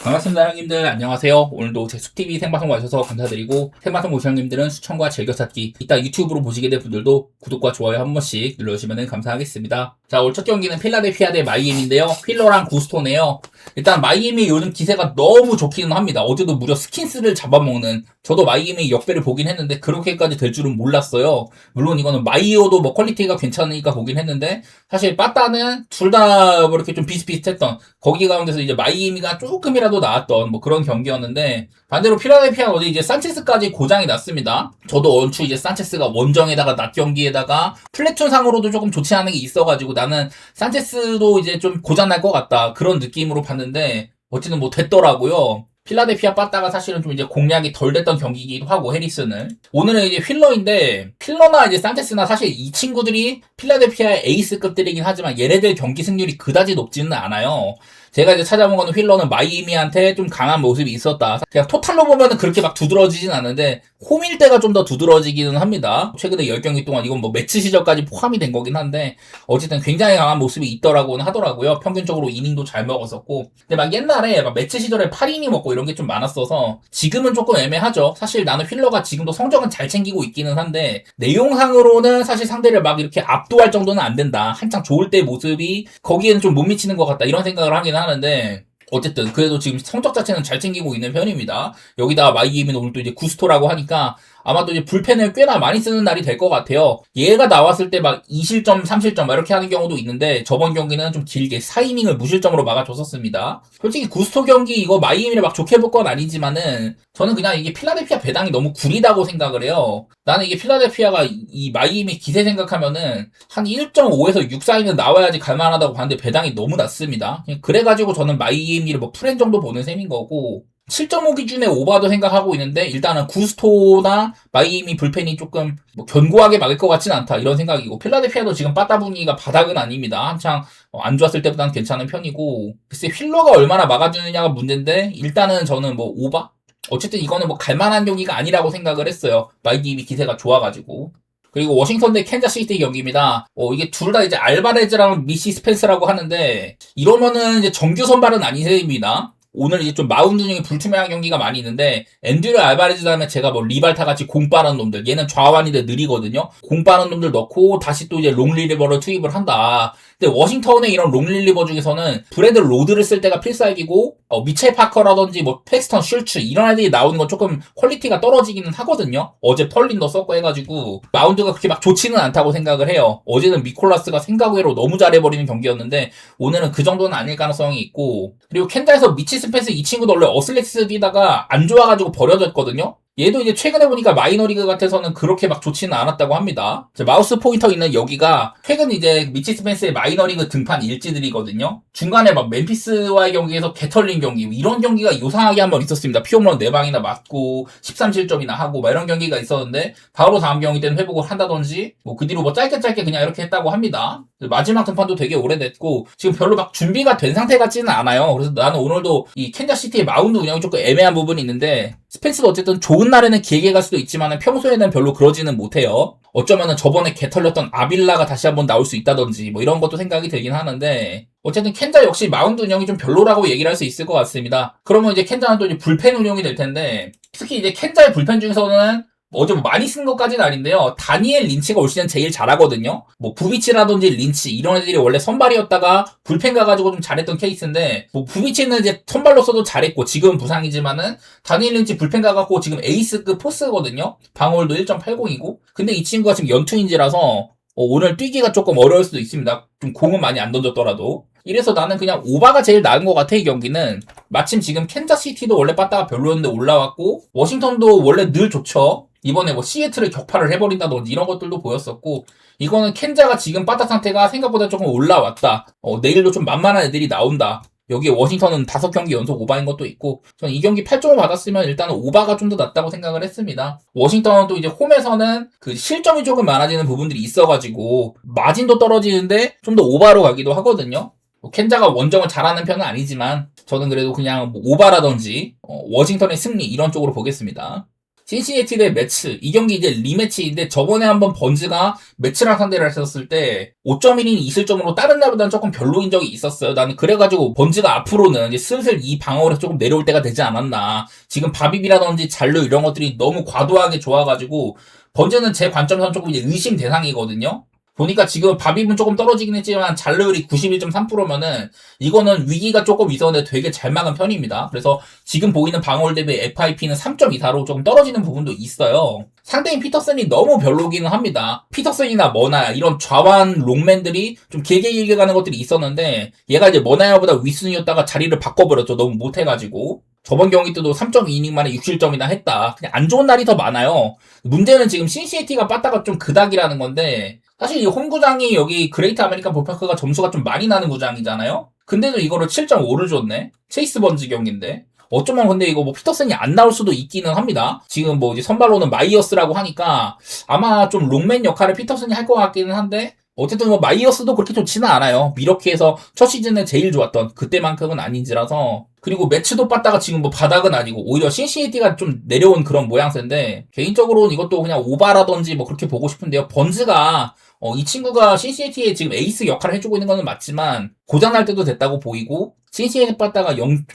반갑습니다, 형님들. 안녕하세요. 오늘도 제 숲TV 생방송 와주셔서 감사드리고, 생방송 보신 형님들은 시청과 즐겨찾기, 이따 유튜브로 보시게 될 분들도 구독과 좋아요 한 번씩 눌러주시면 감사하겠습니다. 자, 오늘 첫 경기는 필라델피아 대 마이애미인데요. 휠러랑 구스토네요. 일단 마이애미 요즘 기세가 너무 좋기는 합니다. 어제도 무려 스킨스를 잡아먹는, 저도 마이애미 역배를 보긴 했는데 그렇게까지 될 줄은 몰랐어요. 물론 이거는 마이오도 뭐 퀄리티가 괜찮으니까 보긴 했는데, 사실 빠따는 둘 다 뭐 이렇게 좀 비슷비슷했던, 거기 가운데서 이제 마이애미가 조금이라도 나았던 뭐 그런 경기였는데, 반대로 필라델피아는 어제 이제 산체스까지 고장이 났습니다. 저도 얼추 이제 산체스가 원정에다가 낮 경기에다가 플래툰상으로도 조금 좋지 않은 게 있어가지고 나는 산체스도 이제 좀 고장 날 것 같다 그런 느낌으로 봤는데, 어쨌든 뭐 됐더라고요. 필라델피아 빠따가 사실은 좀 이제 공략이 덜 됐던 경기이기도 하고, 해리슨은. 오늘은 이제 휠러인데, 휠러나 이제 산체스나 사실 이 친구들이 필라델피아의 에이스급들이긴 하지만 얘네들 경기 승률이 그다지 높지는 않아요. 제가 이제 찾아본 거는 휠러는 마이애미한테 좀 강한 모습이 있었다. 그냥 토탈로 보면은 그렇게 막 두드러지진 않는데, 홈일 때가 좀 더 두드러지기는 합니다. 최근에 10경기 동안 이건 뭐 매치 시절까지 포함이 된 거긴 한데, 어쨌든 굉장히 강한 모습이 있더라고는 하더라고요. 평균적으로 이닝도 잘 먹었었고. 근데 막 옛날에 막 매치 시절에 8이닝 먹고 이런 게 좀 많았어서 지금은 조금 애매하죠. 사실 나는 휠러가 지금도 성적은 잘 챙기고 있기는 한데, 내용상으로는 사실 상대를 막 이렇게 압도할 정도는 안 된다. 한창 좋을 때 모습이 거기에는 좀 못 미치는 것 같다. 이런 생각을 하긴 하는데, 어쨌든 그래도 지금 성적 자체는 잘 챙기고 있는 편입니다. 여기다가 마이애미는 오늘 또 이제 구스토라고 하니까 아마도 이제 불펜을 꽤나 많이 쓰는 날이 될 것 같아요. 얘가 나왔을 때 막 2실점, 3실점 이렇게 하는 경우도 있는데, 저번 경기는 좀 길게 4이닝을 무실점으로 막아줬었습니다. 솔직히 구스토 경기 이거 마이애미를 막 좋게 볼 건 아니지만은, 저는 그냥 이게 필라델피아 배당이 너무 구리다고 생각을 해요. 나는 이게 필라델피아가 이 마이애미 기세 생각하면은 한 1.5에서 6 사이는 나와야지 갈만하다고 봤는데 배당이 너무 낮습니다. 그래가지고 저는 마이애미를 뭐 프렌 정도 보는 셈인 거고, 7.5 기준의 오바도 생각하고 있는데, 일단은 구스토나 마이애미 불펜이 조금 뭐 견고하게 막을 것 같진 않다 이런 생각이고, 필라델피아도 지금 빠따 분위기가 바닥은 아닙니다. 한창 안 좋았을 때보다는 괜찮은 편이고, 글쎄 휠러가 얼마나 막아주느냐가 문제인데, 일단은 저는 뭐 오바? 어쨌든 이거는 뭐 갈만한 경기가 아니라고 생각을 했어요. 마이애미 기세가 좋아가지고. 그리고 워싱턴 대 캔자스시티 경기입니다. 이게 둘 다 이제 알바레즈랑 미시 스펜스라고 하는데, 이러면은 이제 정규 선발은 아닌 셈입니다. 오늘 이제 좀 마운드 중에 불투명한 경기가 많이 있는데, 앤드류 알바레즈 다음에 제가 뭐 리발타 같이 공 빠른 놈들, 얘는 좌완인데 느리거든요. 공 빠른 놈들 넣고 다시 또 이제 롱리리버를 투입을 한다. 근데 워싱턴의 이런 롱릴리버 중에서는 브래드 로드를 쓸 때가 필살기고, 미첼 파커라든지 뭐 팩스턴 슐츠 이런 애들이 나오는 건 조금 퀄리티가 떨어지기는 하거든요. 어제 펄린더 썼고 해가지고 마운드가 그렇게 막 좋지는 않다고 생각을 해요. 어제는 미콜라스가 생각 외로 너무 잘해버리는 경기였는데, 오늘은 그 정도는 아닐 가능성이 있고, 그리고 캔자에서 미치 스펜스 이 친구도 원래 어슬렉스 뛰다가 안 좋아가지고 버려졌거든요. 얘도 이제 최근에 보니까 마이너리그 같아서는 그렇게 막 좋지는 않았다고 합니다. 마우스 포인터 있는 여기가 최근 이제 미치 스펜스의 마이너리그 등판 일지들이거든요. 중간에 막 멤피스와의 경기에서 개털린 경기, 이런 경기가 요상하게 한번 있었습니다. 피홈런 4방이나 맞고 13실점이나 하고 막 이런 경기가 있었는데, 바로 다음 경기 때는 회복을 한다든지 뭐 그 뒤로 뭐 짧게 그냥 이렇게 했다고 합니다. 마지막 등판도 되게 오래됐고 지금 별로 막 준비가 된 상태 같지는 않아요. 그래서 나는 오늘도 이 캔자스시티의 마운드 운영이 조금 애매한 부분이 있는데, 스펜스도 어쨌든 좋은 날에는 길게 갈 수도 있지만 평소에는 별로 그러지는 못해요. 어쩌면은 저번에 개털렸던 아빌라가 다시 한번 나올 수 있다든지 뭐 이런 것도 생각이 들긴 하는데, 어쨌든 캔자 역시 마운드 운영이 좀 별로라고 얘기를 할 수 있을 것 같습니다. 그러면 이제 캔자는 또 이제 불펜 운영이 될 텐데, 특히 이제 캔자의 불펜 중에서는 어제 뭐 많이 쓴 것까지는 아닌데요, 다니엘 린치가 올 시즌 제일 잘하거든요. 뭐 부비치라든지 린치 이런 애들이 원래 선발이었다가 불펜 가가지고 좀 잘했던 케이스인데, 뭐 부비치는 이제 선발로서도 잘했고 지금은 부상이지만은 다니엘 린치 불펜 가갖고 지금 에이스급 포스거든요. 방어율도 1.80이고. 근데 이 친구가 지금 연투인지라서 오늘 뛰기가 조금 어려울 수도 있습니다. 좀 공은 많이 안 던졌더라도. 이래서 나는 그냥 오바가 제일 나은 것 같아, 이 경기는. 마침 지금 캔자시티도 원래 빠따가 별로였는데 올라왔고, 워싱턴도 원래 늘 좋죠. 이번에 뭐 시애틀을 격파를 해버린다든지 이런 것들도 보였었고, 이거는 캔자가 지금 빠따 상태가 생각보다 조금 올라왔다. 내일도 좀 만만한 애들이 나온다. 여기에 워싱턴은 5경기 연속 오바인 것도 있고, 저는 이 경기 8.5 받았으면 일단은 오바가 좀 더 낫다고 생각을 했습니다. 워싱턴은 또 이제 홈에서는 그 실점이 조금 많아지는 부분들이 있어가지고 마진도 떨어지는데 좀 더 오바로 가기도 하거든요. 캔자가 원정을 잘하는 편은 아니지만 저는 그래도 그냥 뭐 오바라든지 워싱턴의 승리 이런 쪽으로 보겠습니다. 신시내티 대 매츠. 이 경기 이제 리매치인데 저번에 한번 번즈가 매츠랑 상대를 했었을 때 5.1인 2실점으로 다른 날보다는 조금 별로인 적이 있었어요. 나는 그래가지고 번즈가 앞으로는 이제 슬슬 이 방어를 조금 내려올 때가 되지 않았나. 지금 바비비라든지 잘루 이런 것들이 너무 과도하게 좋아가지고 번즈는 제 관점에서는 조금 이제 의심 대상이거든요. 보니까 지금 바비는 조금 떨어지긴 했지만 잔르율이 91.3%면은 이거는 위기가 조금 있었는데 되게 잘 막은 편입니다. 그래서 지금 보이는 방어율 대비 FIP는 3.24로 조금 떨어지는 부분도 있어요. 상대인 피터슨이 너무 별로기는 합니다. 피터슨이나 머나야 이런 좌완 롱맨들이 좀 길게 가는 것들이 있었는데 얘가 이제 머나야보다 윗순위였다가 자리를 바꿔버렸죠. 너무 못해가지고. 저번 경기 때도 3.2이닝 만에 6실점이나 했다. 그냥 안 좋은 날이 더 많아요. 문제는 지금 신시내티가 빠따가 좀 그닥이라는 건데 사실 이 홈구장이 여기 그레이트 아메리칸 볼파크가 점수가 좀 많이 나는 구장이잖아요? 근데도 이거를 7.5를 줬네? 체이스 번즈 경기인데. 어쩌면 근데 이거 뭐 피터슨이 안 나올 수도 있기는 합니다. 지금 뭐 이제 선발로는 마이어스라고 하니까 아마 좀 롱맨 역할을 피터슨이 할 것 같기는 한데 어쨌든 뭐 마이어스도 그렇게 좋지는 않아요. 미러키에서 첫 시즌에 제일 좋았던 그때만큼은 아닌지라서. 그리고 매치도 빠따가 지금 뭐 바닥은 아니고 오히려 신시내티가 좀 내려온 그런 모양새인데 개인적으로는 이것도 그냥 오바라든지 뭐 그렇게 보고 싶은데요. 번즈가 이 친구가 신시내티에 지금 에이스 역할을 해주고 있는 거는 맞지만 고장날 때도 됐다고 보이고 신시내티 빠따가 좀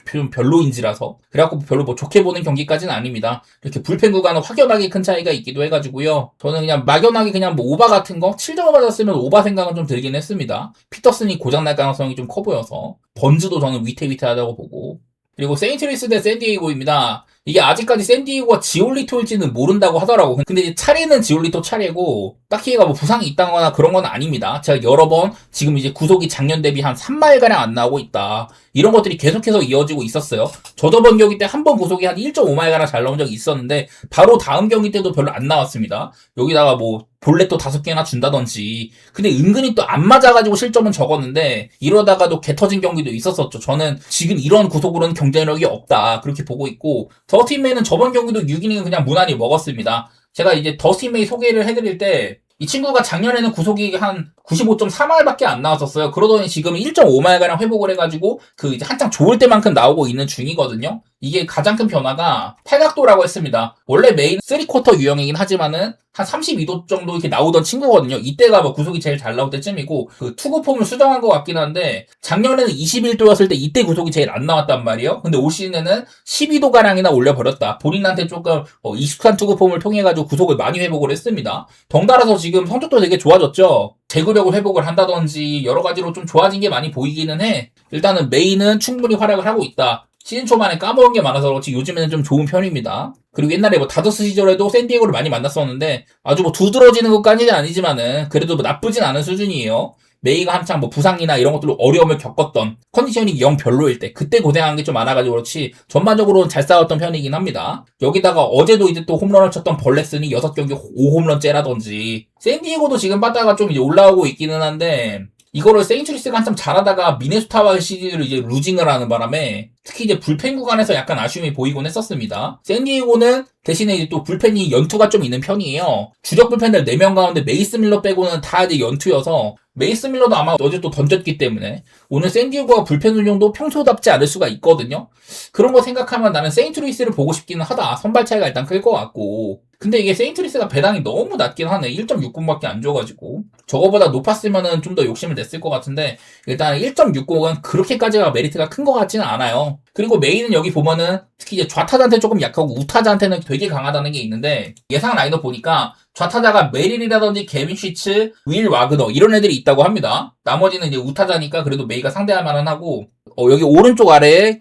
별로인지라서 그래갖고 별로 뭐 좋게 보는 경기까지는 아닙니다. 이렇게 불펜 구간은 확연하게 큰 차이가 있기도 해가지고요. 저는 그냥 막연하게 그냥 뭐 오바 같은 거 7점을 받았으면 오바 생각은 좀 들긴 했습니다. 피터슨이 고장날 가능성이 좀 커 보여서 번즈도 저는 위태위태하다고 보고 그리고 세인트루이스 대 샌디에이고입니다. 이게 아직까지 샌디에이고가 지올리토일지는 모른다고 하더라고. 근데 이제 차례는 지올리토 차례고 딱히 뭐 부상이 있다거나 그런 건 아닙니다. 제가 여러 번 지금 이제 구속이 작년 대비 한 3마일가량 안 나오고 있다. 이런 것들이 계속해서 이어지고 있었어요. 저번 경기 때 한 번 구속이 한 1.5마일가량 잘 나온 적이 있었는데 바로 다음 경기 때도 별로 안 나왔습니다. 여기다가 뭐 볼넷도 5개나 준다든지 근데 은근히 또 안 맞아가지고 실점은 적었는데 이러다가도 개 터진 경기도 있었었죠. 저는 지금 이런 구속으로는 경쟁력이 없다 그렇게 보고 있고 더스틴 메이는 저번 경기도 6이닝은 그냥 무난히 먹었습니다. 제가 이제 더스틴 메이 소개를 해드릴 때 이 친구가 작년에는 구속이 한 95.3마일밖에 안 나왔었어요. 그러더니 지금 1.5마일가량 회복을 해가지고 그 이제 한창 좋을 때만큼 나오고 있는 중이거든요. 이게 가장 큰 변화가 팔각도라고 했습니다. 원래 메인 3쿼터 유형이긴 하지만은 한 32도 정도 이렇게 나오던 친구거든요. 이때가 뭐 구속이 제일 잘 나올 때쯤이고 그 투구 폼을 수정한 것 같긴 한데 작년에는 21도였을 때 이때 구속이 제일 안 나왔단 말이에요. 근데 올 시즌에는 12도가량이나 올려버렸다. 본인한테 조금 익숙한 투구 폼을 통해가지고 구속을 많이 회복을 했습니다. 덩달아서 지금 성적도 되게 좋아졌죠. 제구력을 회복을 한다든지 여러 가지로 좀 좋아진 게 많이 보이기는 해. 일단은 메인은 충분히 활약을 하고 있다. 시즌 초반에 까먹은 게 많아서 그렇지 요즘에는 좀 좋은 편입니다. 그리고 옛날에 뭐 다저스 시절에도 샌디에고를 많이 만났었는데 아주 뭐 두드러지는 것까지는 아니지만은 그래도 뭐 나쁘진 않은 수준이에요. 메이가 한창 뭐 부상이나 이런 것들로 어려움을 겪었던 컨디션이 영 별로일 때 그때 고생한 게 좀 많아가지고 그렇지 전반적으로는 잘 싸웠던 편이긴 합니다. 여기다가 어제도 이제 또 홈런을 쳤던 벌레슨이 6경기 5홈런째라든지 샌디에고도 지금 바다가 좀 이제 올라오고 있기는 한데 이거를 세인트루이스가 한참 잘하다가 미네소타와의 시리즈를 이제 루징을 하는 바람에 특히 이제 불펜 구간에서 약간 아쉬움이 보이곤 했었습니다. 샌디에고는 대신에 이제 또 불펜이 연투가 좀 있는 편이에요. 주력 불펜들 4명 가운데 메이스 밀러 빼고는 다 이제 연투여서 메이스 밀러도 아마 어제 또 던졌기 때문에 오늘 샌디에고가 불펜 운용도 평소답지 않을 수가 있거든요. 그런 거 생각하면 나는 세인트루이스를 보고 싶기는 하다. 선발 차이가 일단 클 것 같고 근데 이게 세인트루이스가 배당이 너무 낮긴 하네. 1.60밖에 안 줘가지고 저거보다 높았으면은 좀 더 욕심을 냈을 것 같은데 일단 1.60은 그렇게까지가 메리트가 큰 것 같지는 않아요. 그리고 메인은 여기 보면은 특히 이제 좌타자한테 조금 약하고 우타자한테는 되게 강하다는 게 있는데 예상 라인업 보니까 좌타자가 메릴이라든지 개빈 슈츠, 윌 와그너 이런 애들이 있다고 합니다. 나머지는 이제 우타자니까 그래도 메이가 상대할 만은 하고 여기 오른쪽 아래에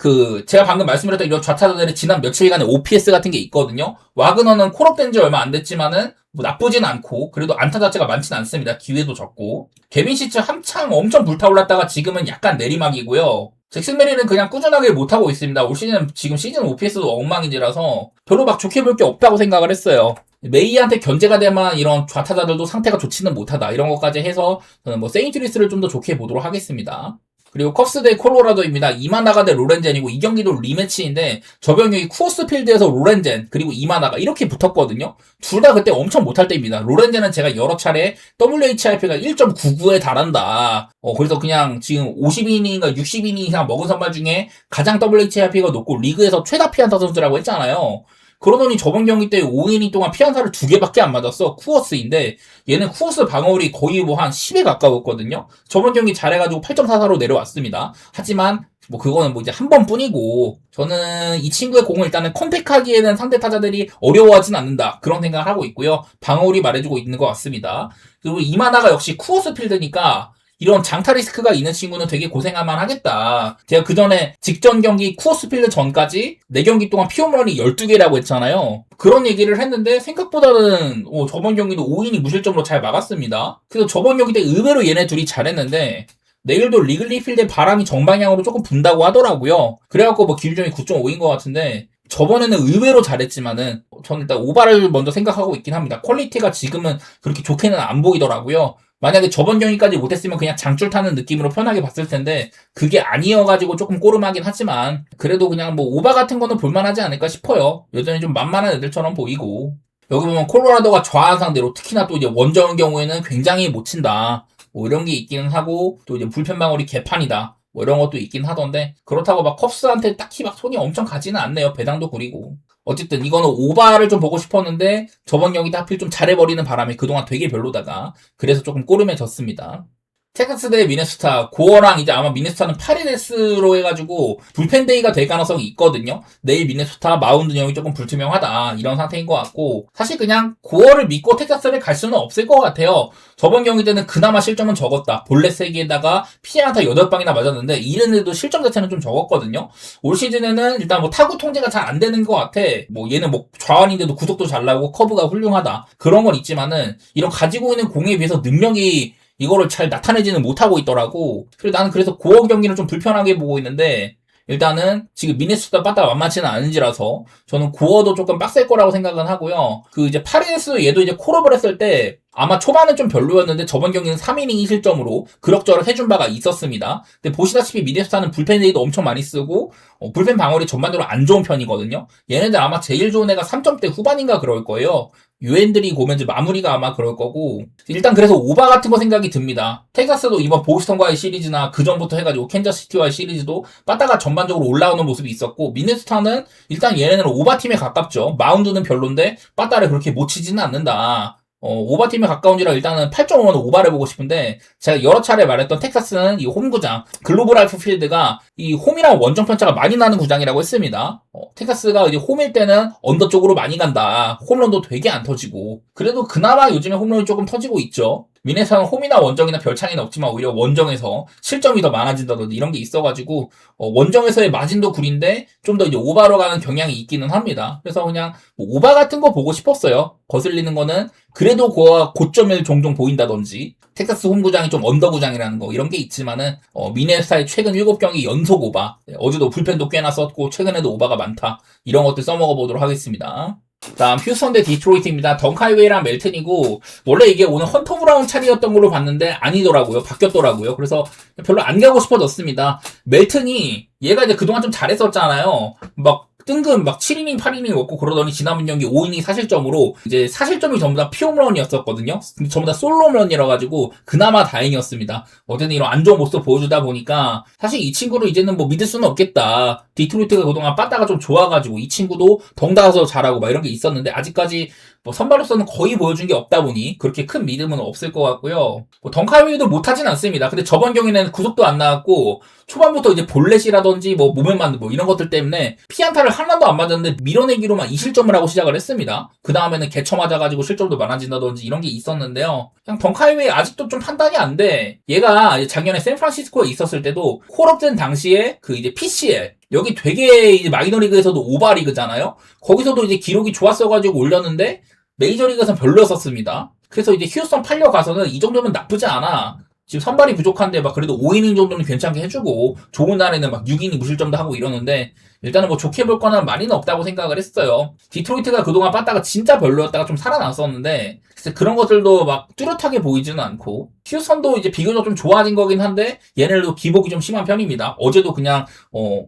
제가 방금 말씀드렸던 이런 좌타자들의 지난 며칠간의 OPS 같은 게 있거든요. 와그너는 콜업된 지 얼마 안 됐지만은 뭐 나쁘진 않고 그래도 안타 자체가 많진 않습니다. 기회도 적고 개빈 슈츠 한창 엄청 불타올랐다가 지금은 약간 내리막이고요. 잭슨 메릴은 그냥 꾸준하게 못하고 있습니다. 올 시즌 지금 시즌 OPS도 엉망인지라서 별로 막 좋게 볼 게 없다고 생각을 했어요. 메이한테 견제가 될 만한 이런 좌타자들도 상태가 좋지는 못하다. 이런 것까지 해서 저는 뭐 세인트루이스를 좀 더 좋게 보도록 하겠습니다. 그리고 컵스 대 콜로라도입니다. 이마나가 대 로렌젠이고 이 경기도 리매치인데 저 경기 쿠어스 필드에서 로렌젠 그리고 이마나가 이렇게 붙었거든요. 둘 다 그때 엄청 못할 때입니다. 로렌젠은 제가 여러 차례 WHIP가 1.99에 달한다. 그래서 그냥 지금 50이닝인가 60이닝 이상 먹은 선발 중에 가장 WHIP가 높고 리그에서 최다 피안타 선수라고 했잖아요. 그러더니 저번 경기 때 5이닝 동안 피안타를 2개밖에 안 맞았어. 쿠어스인데 얘는 쿠어스 방어율이 거의 뭐 한 10에 가까웠거든요. 저번 경기 잘해가지고 8.44로 내려왔습니다. 하지만 뭐 그거는 뭐 이제 한 번뿐이고 저는 이 친구의 공을 일단은 컨택하기에는 상대 타자들이 어려워하진 않는다 그런 생각을 하고 있고요. 방어율이 말해주고 있는 것 같습니다. 그리고 이마나가 역시 쿠어스 필드니까 이런 장타 리스크가 있는 친구는 되게 고생할만 하겠다. 제가 그 전에 직전 경기 쿠어스필드 전까지 4경기 동안 피홈런이 12개라고 했잖아요. 그런 얘기를 했는데 생각보다는 저번 경기도 5이닝 무실점으로 잘 막았습니다. 그래서 저번 경기 때 의외로 얘네 둘이 잘했는데 내일도 리글리 필드에 바람이 정방향으로 조금 분다고 하더라고요. 그래갖고 뭐 기준점이 9.5인 것 같은데 저번에는 의외로 잘했지만은 저는 일단 오바를 먼저 생각하고 있긴 합니다. 퀄리티가 지금은 그렇게 좋게는 안 보이더라고요. 만약에 저번 경기까지 못했으면 그냥 장줄 타는 느낌으로 편하게 봤을 텐데 그게 아니어가지고 조금 꼬름하긴 하지만 그래도 그냥 뭐 오바 같은 거는 볼만하지 않을까 싶어요. 여전히 좀 만만한 애들처럼 보이고 여기 보면 콜로라도가 좌한 상대로 특히나 또 이제 원정의 경우에는 굉장히 못 친다. 뭐 이런 게 있기는 하고 또 이제 불펜 방울이 개판이다. 뭐 이런 것도 있긴 하던데 그렇다고 막 컵스한테 딱히 막 손이 엄청 가지는 않네요. 배당도 구리고. 어쨌든 이거는 오바를 좀 보고 싶었는데 저번 경기도 하필 좀 잘해버리는 바람에 그동안 되게 별로다가 그래서 조금 꼬름해졌습니다. 텍사스 대 미네소타 9월랑 이제 아마 미네소타는 8일S로 해가지고 불펜데이가 될 가능성이 있거든요. 내일 미네소타 마운드 운영이 조금 불투명하다 이런 상태인 것 같고 사실 그냥 9월을 믿고 텍사스를 갈 수는 없을 것 같아요. 저번 경기 때는 그나마 실점은 적었다. 볼넷 3개에다가 피안타 8방이나 맞았는데 이랬는데도 실점 자체는 좀 적었거든요. 올 시즌에는 일단 뭐 타구 통제가 잘 안 되는 것 같아. 뭐 얘는 뭐 좌완인데도 구속도 잘 나오고 커브가 훌륭하다. 그런 건 있지만은 이런 가지고 있는 공에 비해서 능력이 이거를 잘 나타내지는 못하고 있더라고. 그래서 나는 그래서 9월 경기는 좀 불편하게 보고 있는데 일단은 지금 미네소타 빠따 만만치는 않은지라서 저는 9월도 조금 빡셀 거라고 생각은 하고요. 그 이제 8일스 얘도 이제 콜업을 했을 때 아마 초반은 좀 별로였는데 저번 경기는 3이닝 2실점으로 그럭저럭 해준 바가 있었습니다. 근데 보시다시피 미네소타는 불펜 데이도 엄청 많이 쓰고 불펜 방어율이 전반적으로 안 좋은 편이거든요. 얘네들 아마 제일 좋은 애가 3점대 후반인가 그럴 거예요. 유엔들이 보면 이제 마무리가 아마 그럴 거고 일단 그래서 오바 같은 거 생각이 듭니다. 텍사스도 이번 보스턴과의 시리즈나 그 전부터 해가지고 캔자스시티와의 시리즈도 빠따가 전반적으로 올라오는 모습이 있었고 미네소타는 일단 얘네는 오바팀에 가깝죠. 마운드는 별론데 빠따를 그렇게 못 치지는 않는다. 오바팀에 가까운지라 일단은 8.5는 오바를 보고 싶은데 제가 여러 차례 말했던 텍사스는 이 홈구장 글로벌 알프 필드가 이 홈이랑 원정 편차가 많이 나는 구장이라고 했습니다. 텍사스가 이제 홈일 때는 언더 쪽으로 많이 간다. 홈런도 되게 안 터지고 그래도 그나마 요즘에 홈런이 조금 터지고 있죠. 미네소타는 홈이나 원정이나 별 차이는 없지만 오히려 원정에서 실점이 더 많아진다든지 이런 게 있어가지고 원정에서의 마진도 구린데 좀 더 이제 오바로 가는 경향이 있기는 합니다. 그래서 그냥 뭐 오바 같은 거 보고 싶었어요. 거슬리는 거는 그래도 고점을 종종 보인다든지 텍사스 홈구장이 좀 언더구장이라는 거 이런 게 있지만은 미네소타의 최근 7경기 연속 오바 어제도 불펜도 꽤나 썼고 최근에도 오바가 많다 이런 것들 써먹어 보도록 하겠습니다. 다음 휴스턴 대 디트로이트입니다. 덩카이웨이랑 멜튼이고 원래 이게 오늘 헌터 브라운 차례였던 걸로 봤는데 아니더라고요. 바뀌었더라고요. 그래서 별로 안 가고 싶어졌습니다. 멜튼이 얘가 이제 그동안 좀 잘했었잖아요. 막 뜬금 막 7이닝 8이닝 먹고 그러더니 지난번 경기 5이닝 사실점으로 이제 사실점이 전부 다 피홈런이었었거든요. 전부 다 솔로 홈런이라 가지고 그나마 다행이었습니다. 어쨌든 이런 안 좋은 모습 보여주다 보니까 사실 이 친구를 이제는 뭐 믿을 수는 없겠다. 디트로이트가 그동안 빠따가 좀 좋아가지고 이 친구도 덩달아서 잘하고 막 이런 게 있었는데 아직까지 뭐 선발로서는 거의 보여준 게 없다 보니 그렇게 큰 믿음은 없을 것 같고요. 뭐 덩카이웨이도 못하진 않습니다. 근데 저번 경기는 구속도 안 나왔고 초반부터 이제 볼넷이라든지 뭐 몸에 맞는 뭐 이런 것들 때문에 피안타를 하나도 안 맞았는데 밀어내기로만 2실점을 하고 시작을 했습니다. 그 다음에는 개쳐 맞아가지고 실점도 많아진다든지 이런 게 있었는데요. 그냥 덩카이웨이 아직도 좀 판단이 안 돼. 얘가 작년에 샌프란시스코에 있었을 때도 콜업된 당시에 그 이제 PCL 여기 되게 이제 마이너리그에서도 오바리그잖아요. 거기서도 이제 기록이 좋았어가지고 올렸는데 메이저리그에서는 별로였었습니다. 그래서 이제 휴스턴 팔려 가서는 이 정도면 나쁘지 않아. 지금 선발이 부족한데 막 그래도 5이닝 정도는 괜찮게 해주고 좋은 날에는 막 6이닝 무실점도 하고 이러는데 일단은 뭐 좋게 볼 거는 많이는 없다고 생각을 했어요. 디트로이트가 그동안 빠따가 진짜 별로였다가 좀 살아났었는데 그런 것들도 막 뚜렷하게 보이지는 않고 휴스턴도 이제 비교적 좀 좋아진 거긴 한데 얘네들도 기복이 좀 심한 편입니다. 어제도 그냥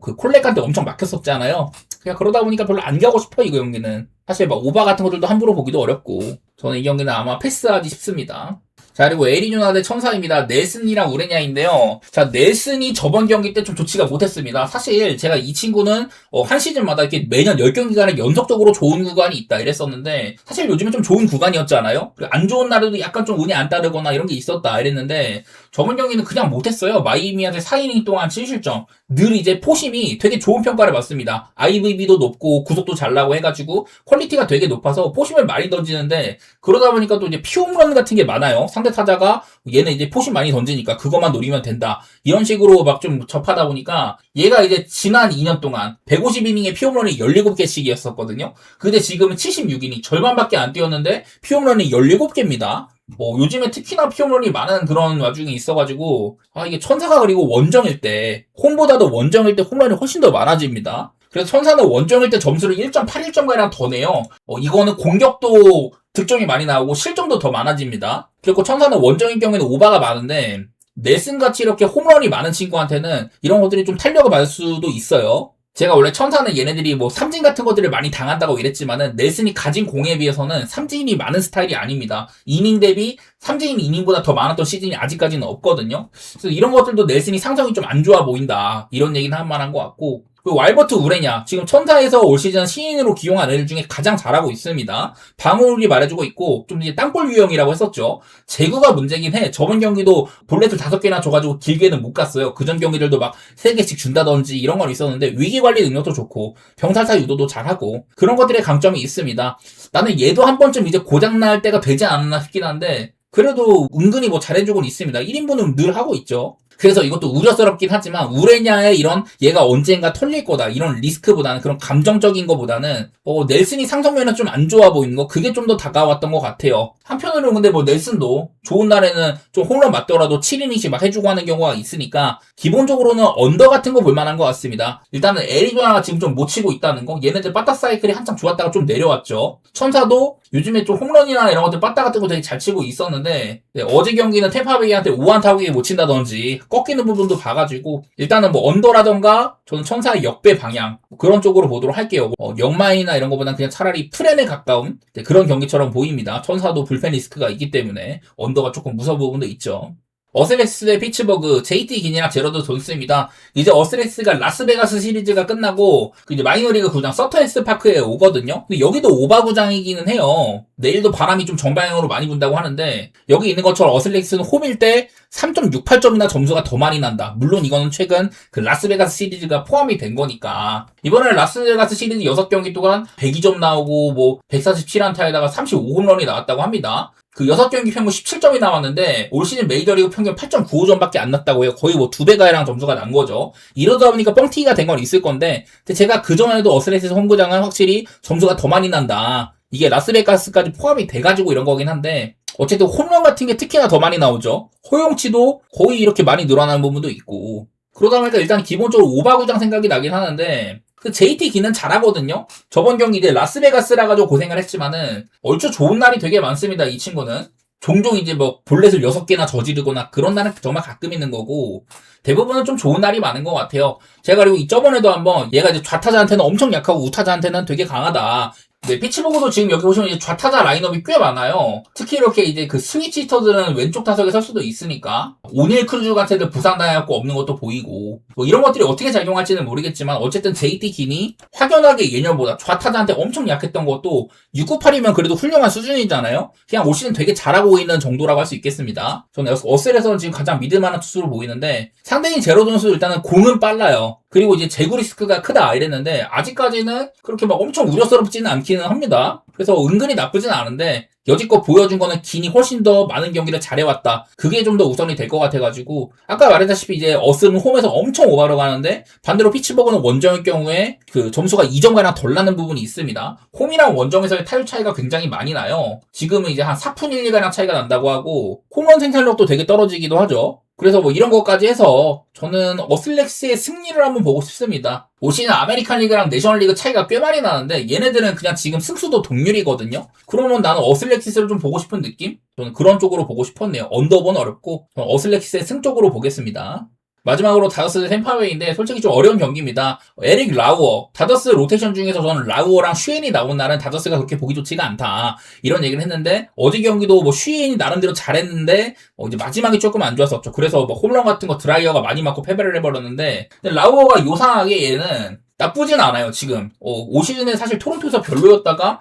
그 콜렉한테 엄청 막혔었잖아요. 그냥 그러다 보니까 별로 안 가고 싶어 이거 경기는. 사실 막 오바 같은 것들도 함부로 보기도 어렵고 저는 이 경기는 아마 패스하지 싶습니다. 자, 그리고 애리조나 대 천사입니다. 넬슨이랑 우레냐인데요. 자, 넬슨이 저번 경기 때 좀 좋지가 못했습니다. 사실 제가 이 친구는 한 시즌마다 이렇게 매년 10경기간에 연속적으로 좋은 구간이 있다 이랬었는데, 사실 요즘에 좀 좋은 구간이었잖아요. 안 좋은 날에도 약간 좀 운이 안 따르거나 이런 게 있었다 이랬는데, 저번 경기는 그냥 못했어요. 마이애미한테 4이닝 동안 7실점. 늘 이제 포심이 되게 좋은 평가를 받습니다. IVB도 높고 구속도 잘 나고 해가지고 퀄리티가 되게 높아서 포심을 많이 던지는데, 그러다 보니까 또 이제 피홈런 같은 게 많아요. 상대 타자가 얘는 이제 포심 많이 던지니까 그것만 노리면 된다. 이런 식으로 막 좀 접하다 보니까 얘가 이제 지난 2년 동안 150이닝에 피홈런이 17개씩이었었거든요. 근데 지금은 76이닝 절반밖에 안 뛰었는데 피홈런이 17개입니다. 요즘에 특히나 피홈런이 많은 그런 와중에 있어가지고, 이게 천사가 그리고 원정일 때, 홈보다도 원정일 때 홈런이 훨씬 더 많아집니다. 그래서 천사는 원정일 때 점수를 1.81점가량 더 내요. 이거는 공격도 득점이 많이 나오고 실점도 더 많아집니다. 그리고 천사는 원정일 경우에는 오바가 많은데, 넬슨같이 이렇게 홈런이 많은 친구한테는 이런 것들이 좀 탄력을 받을 수도 있어요. 제가 원래 천사는 얘네들이 뭐 삼진 같은 것들을 많이 당한다고 이랬지만은 넬슨이 가진 공에 비해서는 삼진이 많은 스타일이 아닙니다. 이닝 대비 삼진 이닝보다 더 많았던 시즌이 아직까지는 없거든요. 그래서 이런 것들도 넬슨이 상성이 좀 안 좋아 보인다. 이런 얘기는 할 만한 것 같고. 그 왈버트 우레냐 지금 천사에서 올 시즌 신인으로 기용한 애들 중에 가장 잘하고 있습니다. 방어율이 말해주고 있고 좀 이제 땅볼 유형이라고 했었죠. 제구가 문제긴 해. 저번 경기도 볼넷을 5개나 줘가지고 길게는 못 갔어요. 그전 경기들도 막 3개씩 준다든지 이런 건 있었는데 위기관리 능력도 좋고 병살타 유도도 잘하고 그런 것들의 강점이 있습니다. 나는 얘도 한 번쯤 이제 고장날 때가 되지 않았나 싶긴 한데 그래도 은근히 뭐 잘해주고는 있습니다. 1인분은 늘 하고 있죠. 그래서 이것도 우려스럽긴 하지만 우레냐의 이런 얘가 언젠가 털릴 거다 이런 리스크보다는 그런 감정적인 거보다는 넬슨이 상성면은 좀 안 좋아 보이는 거 그게 좀 더 다가왔던 것 같아요. 한편으로는 근데 뭐 넬슨도 좋은 날에는 좀 홈런 맞더라도 7이닝씩 막 해주고 하는 경우가 있으니까 기본적으로는 언더 같은 거 볼만한 것 같습니다. 일단은 애리조나가 지금 좀 못 치고 있다는 거 얘네들 빠따 사이클이 한참 좋았다가 좀 내려왔죠. 천사도 요즘에 좀 홈런이나 이런 것들 빠따 같은 거 되게 잘 치고 있었는데 어제 경기는 템파베이한테 5안타구에 못 친다든지 꺾이는 부분도 봐가지고 일단은 뭐 언더라던가 저는 천사의 역배 방향 그런 쪽으로 보도록 할게요. 역마인이나 이런 거보다는 그냥 차라리 프렌에 가까운 그런 경기처럼 보입니다. 천사도 불펜 리스크가 있기 때문에 언더가 조금 무서운 부분도 있죠. 어스렉스 대 피츠버그, JT 기니랑 제러드 존스입니다. 이제 어스렉스가 라스베가스 시리즈가 끝나고 이제 마이너리그 구장 서터헤스 파크에 오거든요. 근데 여기도 오바 구장이기는 해요. 내일도 바람이 좀 정방향으로 많이 분다고 하는데 여기 있는 것처럼 어스렉스는 홈일 때 3.68점이나 점수가 더 많이 난다. 물론 이거는 최근 그 라스베가스 시리즈가 포함이 된 거니까 이번에 라스베가스 시리즈 6경기 동안 102점 나오고 뭐 147안타에다가 35홈런이 나왔다고 합니다. 그 6경기 평균 17점이 나왔는데 올 시즌 메이저리그 평균 8.95점밖에 안 났다고 해요. 거의 뭐 2배가량 점수가 난 거죠. 이러다 보니까 뻥튀기가 된 건 있을 건데 근데 제가 그전에도 어스레스 홈구장은 확실히 점수가 더 많이 난다. 이게 라스베가스까지 포함이 돼가지고 이런 거긴 한데 어쨌든 홈런 같은 게 특히나 더 많이 나오죠. 허용치도 거의 이렇게 많이 늘어나는 부분도 있고 그러다 보니까 일단 기본적으로 오바구장 생각이 나긴 하는데 그 JT 기는 잘하거든요. 저번 경기 이제 라스베가스라 가지고 고생을 했지만은 얼추 좋은 날이 되게 많습니다. 이 친구는 종종 이제 뭐 볼넷을 6개나 저지르거나 그런 날은 정말 가끔 있는 거고 대부분은 좀 좋은 날이 많은 것 같아요. 제가 그리고 저번에도 한번 얘가 이제 좌타자한테는 엄청 약하고 우타자한테는 되게 강하다. 네, 피츠버그도 지금 여기 보시면 이제 좌타자 라인업이 꽤 많아요. 특히 이렇게 이제 그 스위치 히터들은 왼쪽 타석에 설 수도 있으니까. 오닐 크루즈 같은 애들 부상당해갖고 없는 것도 보이고. 뭐 이런 것들이 어떻게 작용할지는 모르겠지만 어쨌든 JT 기니 확연하게 예년보다 좌타자한테 엄청 약했던 것도 698이면 그래도 훌륭한 수준이잖아요. 그냥 올 시즌 되게 잘하고 있는 정도라고 할 수 있겠습니다. 저는 어셀에서는 지금 가장 믿을만한 투수로 보이는데 상대인 제로 존스 일단은 공은 빨라요. 그리고 이제 제구 리스크가 크다 이랬는데 아직까지는 그렇게 막 엄청 우려스럽지는 않기는 합니다. 그래서 은근히 나쁘진 않은데 여지껏 보여준 거는 기니 훨씬 더 많은 경기를 잘해왔다. 그게 좀 더 우선이 될 것 같아가지고 아까 말했다시피 이제 어스는 홈에서 엄청 오바로 가는데 반대로 피츠버그는 원정일 경우에 그 점수가 2점가량 덜 나는 부분이 있습니다. 홈이랑 원정에서의 타율 차이가 굉장히 많이 나요. 지금은 이제 한 4푼 1리가량 차이가 난다고 하고 홈런 생산력도 되게 떨어지기도 하죠. 그래서 뭐 이런 것까지 해서 저는 어슬렉스의 승리를 한번 보고 싶습니다. 올 시즌 아메리칸 리그랑 내셔널리그 차이가 꽤 많이 나는데 얘네들은 그냥 지금 승수도 동률이거든요. 그러면 나는 어슬렉시스를 좀 보고 싶은 느낌? 저는 그런 쪽으로 보고 싶었네요. 언더본 어렵고 저는 어슬렉시스의 승 쪽으로 보겠습니다. 마지막으로 다저스 대 템파베이인데 솔직히 좀 어려운 경기입니다. 에릭 라우어, 다저스 로테이션 중에서 저는 라우어랑 슈엔이 나온 날은 다저스가 그렇게 보기 좋지가 않다 이런 얘기를 했는데, 어제 경기도 뭐 슈엔이 나름대로 잘했는데 이제 마지막이 조금 안 좋았었죠. 그래서 뭐 홈런 같은 거 드라이어가 많이 맞고 패배를 해버렸는데, 근데 라우어가 요상하게 얘는 나쁘진 않아요. 지금 올 시즌에 사실 토론토에서 별로였다가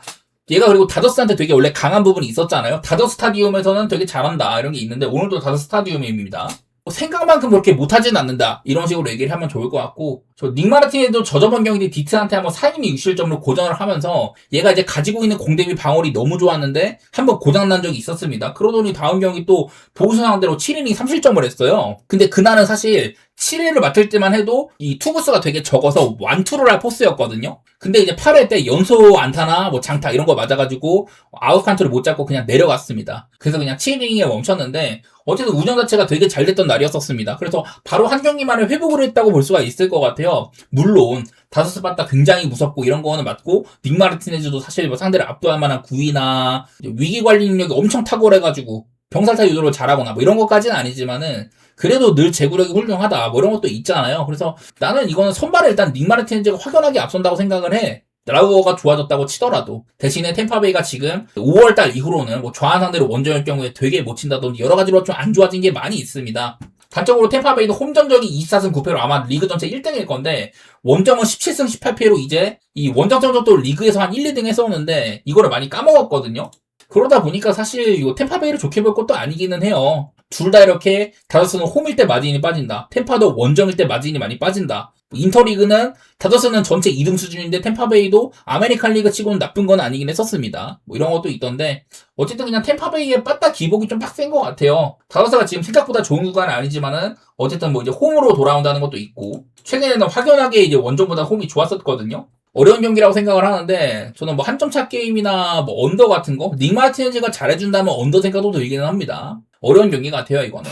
얘가 그리고 다저스한테 되게 원래 강한 부분이 있었잖아요. 다저스 스타디움에서는 되게 잘한다 이런 게 있는데, 오늘도 다저스 스타디움입니다. 생각만큼 그렇게 못하진 않는다 이런 식으로 얘기를 하면 좋을 것 같고, 저 닉 마르틴에도 저저번 경기 디트한테 한번 4이닝 6실점으로 고전을 하면서 얘가 이제 가지고 있는 공 대비 방어이 너무 좋았는데 한번 고장난 적이 있었습니다. 그러더니 다음 경기 또 보우스 상대로 7이닝 3실점을 했어요. 근데 그날은 사실 7회를 맡을 때만 해도 이 투구수가 되게 적어서 완투를 할 포스였거든요. 근데 이제 8회 때 연소 안타나 뭐 장타 이런 거 맞아가지고 아웃 카운트를 못 잡고 그냥 내려갔습니다. 그래서 그냥 7이닝에 멈췄는데, 어쨌든 운영 자체가 되게 잘 됐던 날이었었습니다. 그래서 바로 한 경기만에 회복을 했다고 볼 수가 있을 것 같아요. 물론 다저스 바타 굉장히 무섭고 이런 거는 맞고, 닉 마르티네즈도 사실 뭐 상대를 압도할 만한 구위나 위기 관리 능력이 엄청 탁월해가지고 병살타 유도를 잘하거나 뭐 이런 것까지는 아니지만은 그래도 늘 제구력이 훌륭하다 뭐 이런 것도 있잖아요. 그래서 나는 이거는 선발에 일단 닉 마르티네즈가 확연하게 앞선다고 생각을 해. 라우어가 좋아졌다고 치더라도. 대신에 템파베이가 지금 5월달 이후로는 뭐 좌한 상대로 원정일 경우에 되게 못 친다든지 여러 가지로 좀 안 좋아진 게 많이 있습니다. 단적으로 템파베이도 홈전적이 24승 9패로 아마 리그 전체 1등일 건데, 원정은 17승 18패로 이제 이 원정 전적도 리그에서 한 1, 2등 했었는데 이거를 많이 까먹었거든요. 그러다 보니까 사실 이거 템파베이를 좋게 볼 것도 아니기는 해요. 둘 다 이렇게 다저스는 홈일 때 마진이 빠진다. 템파도 원정일 때 마진이 많이 빠진다. 인터리그는 다저스는 전체 2등 수준인데 템파베이도 아메리칸 리그 치고는 나쁜 건 아니긴 했었습니다. 뭐 이런 것도 있던데, 어쨌든 그냥 템파베이의 빠따 기복이 좀 빡센 것 같아요. 다저스가 지금 생각보다 좋은 구간은 아니지만은 어쨌든 뭐 이제 홈으로 돌아온다는 것도 있고, 최근에는 확연하게 이제 원정보다 홈이 좋았었거든요. 어려운 경기라고 생각을 하는데, 저는 뭐 한 점 차 게임이나 뭐 언더 같은 거, 닉 마르티네즈가 잘해준다면 언더 생각도 들기는 합니다. 어려운 경기 같아요, 이거는.